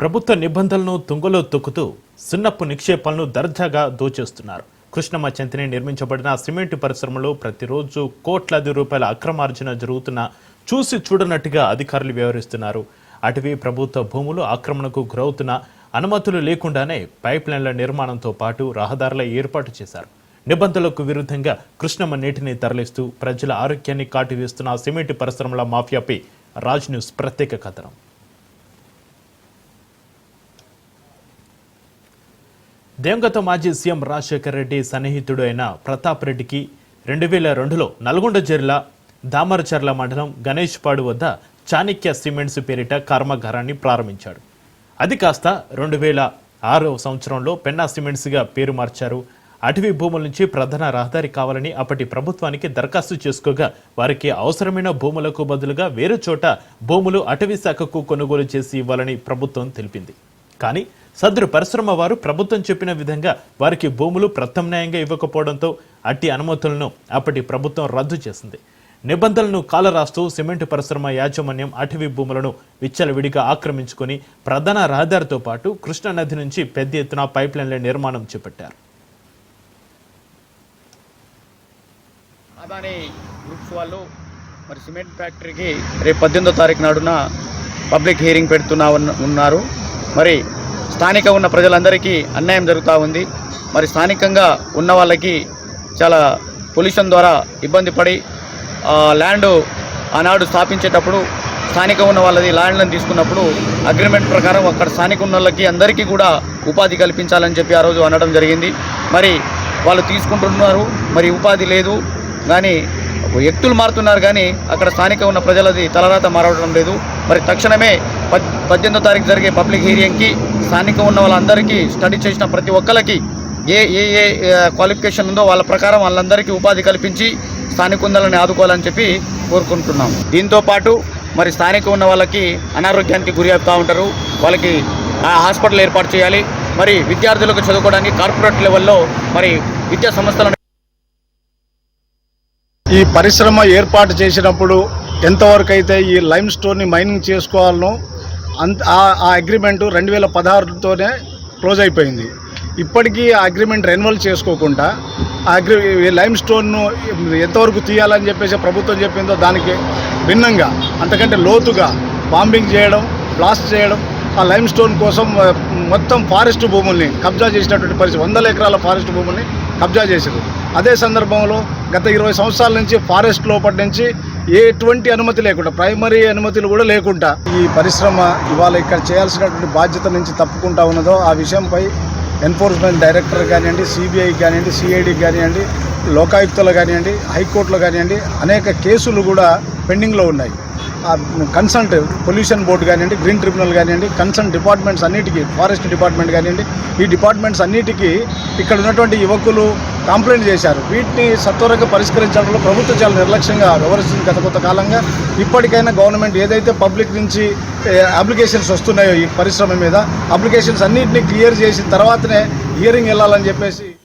ప్రభుత్వ నిబంధనలను తుంగలో తొక్కుతూ సున్నపు నిక్షేపాలను దర్జాగా దోచేస్తున్నారు. కృష్ణమ్మ చెంతని నిర్మించబడిన సిమెంట్ పరిశ్రమలో ప్రతిరోజు కోట్లాది రూపాయల అక్రమార్జన జరుగుతున్నా చూసి చూడనట్టుగా అధికారులు వ్యవహరిస్తున్నారు. అటవీ ప్రభుత్వ భూములు ఆక్రమణకు గురవుతున్న అనుమతులు లేకుండానే పైప్ లైన్ల నిర్మాణంతో పాటు రహదారుల ఏర్పాటు చేశారు. నిబంధనలకు విరుద్ధంగా కృష్ణమ్మ నీటిని తరలిస్తూ ప్రజల ఆరోగ్యాన్ని కాటివేస్తున్న సిమెంట్ పరిశ్రమల మాఫియాపై రాజ్ న్యూస్ ప్రత్యేక కథనం. దివంగత మాజీ సీఎం రాజశేఖర రెడ్డి సన్నిహితుడు అయిన ప్రతాప్ రెడ్డికి 2002లో నల్గొండ జిల్లా దామరచర్ల మండలం గణేష్పాడు వద్ద చాణక్య సిమెంట్స్ పేరిట కర్మాగారాన్ని ప్రారంభించాడు. అది కాస్త 2006 సంవత్సరంలో పెన్నా సిమెంట్స్గా పేరు మార్చారు. అటవీ భూముల నుంచి ప్రధాన రహదారి కావాలని అప్పటి ప్రభుత్వానికి దరఖాస్తు చేసుకోగా వారికి అవసరమైన భూములకు బదులుగా వేరే చోట భూములు అటవీ శాఖకు కొనుగోలు చేసి ఇవ్వాలని ప్రభుత్వం తెలిపింది. కానీ సదరు పరిశ్రమ వారు ప్రభుత్వం చెప్పిన విధంగా వారికి భూములు ప్రత్యామ్నాయంగా ఇవ్వకపోవడంతో అట్టి అనుమతులను అప్పటి ప్రభుత్వం రద్దు చేసింది. నిబంధనలను కాలరాస్తూ సిమెంట్ పరిశ్రమ యాజమాన్యం అటవీ భూములను విచ్చలవిడిగా ఆక్రమించుకొని ప్రధాన రహదారితో పాటు కృష్ణానది నుంచి పెద్ద ఎత్తున పైప్ లైన్ల నిర్మాణం చేపట్టారు. అదాని గ్రూప్స్ వాళ్ళు మరి సిమెంట్ ఫ్యాక్టరీకి రేపు 18వ తారీఖు నాడున పబ్లిక్ హియరింగ్ ఉన్నారు. మరి స్థానిక ఉన్న ప్రజలందరికీ అన్యాయం జరుగుతూ ఉంది. మరి స్థానికంగా ఉన్న వాళ్ళకి చాలా పొల్యూషన్ ద్వారా ఇబ్బంది పడి ల్యాండ్ ఆనాడు స్థాపించేటప్పుడు స్థానిక ఉన్న వాళ్ళది ల్యాండ్లను తీసుకున్నప్పుడు అగ్రిమెంట్ ప్రకారం అక్కడ స్థానిక ఉన్న వాళ్ళకి అందరికీ కూడా ఉపాధి కల్పించాలని చెప్పి ఆ రోజు అనడం జరిగింది. మరి వాళ్ళు తీసుకుంటున్నారు, మరి ఉపాధి లేదు. కానీ వ్యక్తులు మారుతున్నారు కానీ అక్కడ స్థానిక ఉన్న ప్రజలది తలరాత మారడం లేదు. మరి తక్షణమే 18వ తారీఖు జరిగే పబ్లిక్ హియరింగ్కి స్థానిక ఉన్న వాళ్ళందరికీ స్టడీ చేసిన ప్రతి ఒక్కరికి ఏ ఏ ఏ క్వాలిఫికేషన్ ఉందో వాళ్ళ ప్రకారం వాళ్ళందరికీ ఉపాధి కల్పించి స్థానికుందని ఆదుకోవాలని చెప్పి కోరుకుంటున్నాం. దీంతోపాటు మరి స్థానిక ఉన్న వాళ్ళకి అనారోగ్యానికి గురి అవుతూ ఉంటారు. వాళ్ళకి హాస్పిటల్ ఏర్పాటు చేయాలి. మరి విద్యార్థులకు చదువుకోవడానికి కార్పొరేట్ లెవెల్లో మరి విద్యా సంస్థలను ఈ పరిశ్రమ ఏర్పాటు చేసినప్పుడు ఎంతవరకు అయితే ఈ లైమ్ స్టోన్ని మైనింగ్ చేసుకోవాలనో ఆ అగ్రిమెంటు 2016తోనే క్లోజ్ అయిపోయింది. ఇప్పటికీ ఆ అగ్రిమెంట్ రెన్యువల్ చేసుకోకుండా లైమ్ స్టోన్ను ఎంతవరకు తీయాలని చెప్పేసి ప్రభుత్వం చెప్పిందో దానికి భిన్నంగా అంతకంటే లోతుగా బాంబింగ్ చేయడం, బ్లాస్ట్ చేయడం, ఆ లైమ్ స్టోన్ కోసం మొత్తం ఫారెస్ట్ భూముల్ని కబ్జా చేసినటువంటి పరిస్థితి, 100 ఎకరాల ఫారెస్ట్ భూముల్ని కబ్జా చేశారు. అదే సందర్భంలో గత 20 సంవత్సరాల నుంచి ఫారెస్ట్ లోపటి నుంచి ఎటువంటి అనుమతి లేకుండా, ప్రైమరీ అనుమతులు కూడా లేకుండా ఈ పరిశ్రమ ఇవాళ ఇక్కడ చేయాల్సినటువంటి బాధ్యత నుంచి తప్పుకుంటా ఉన్నదో ఆ విషయంపై ఎన్ఫోర్స్మెంట్ డైరెక్టర్ కానివ్వండి, సిబిఐ కానివ్వండి, సిఐడి కానివ్వండి, లోకాయుక్తలు కానివ్వండి, హైకోర్టులో కానివ్వండి అనేక కేసులు కూడా పెండింగ్లో ఉన్నాయి. కన్సల్ట్ పొల్యూషన్ బోర్డు కానివ్వండి, గ్రీన్ ట్రిబ్యునల్ కానివ్వండి, కన్సల్ట్ డిపార్ట్మెంట్స్ అన్నిటికీ, ఫారెస్ట్ డిపార్ట్మెంట్ కానివ్వండి, ఈ డిపార్ట్మెంట్స్ అన్నిటికీ ఇక్కడ ఉన్నటువంటి యువకులు కంప్లైంట్ చేశారు. వీటిని సత్వరంగా పరిష్కరించడంలో ప్రభుత్వం చాలా నిర్లక్ష్యంగా వ్యవహరిస్తుంది గత కొంతకాలంగా. ఇప్పటికైనా గవర్నమెంట్ ఏదైతే పబ్లిక్ నుంచి అప్లికేషన్స్ వస్తున్నాయో ఈ పరిశ్రమ మీద, అప్లికేషన్స్ అన్నింటినీ క్లియర్ చేసిన తర్వాతనే హియరింగ్ వెళ్ళాలని చెప్పేసి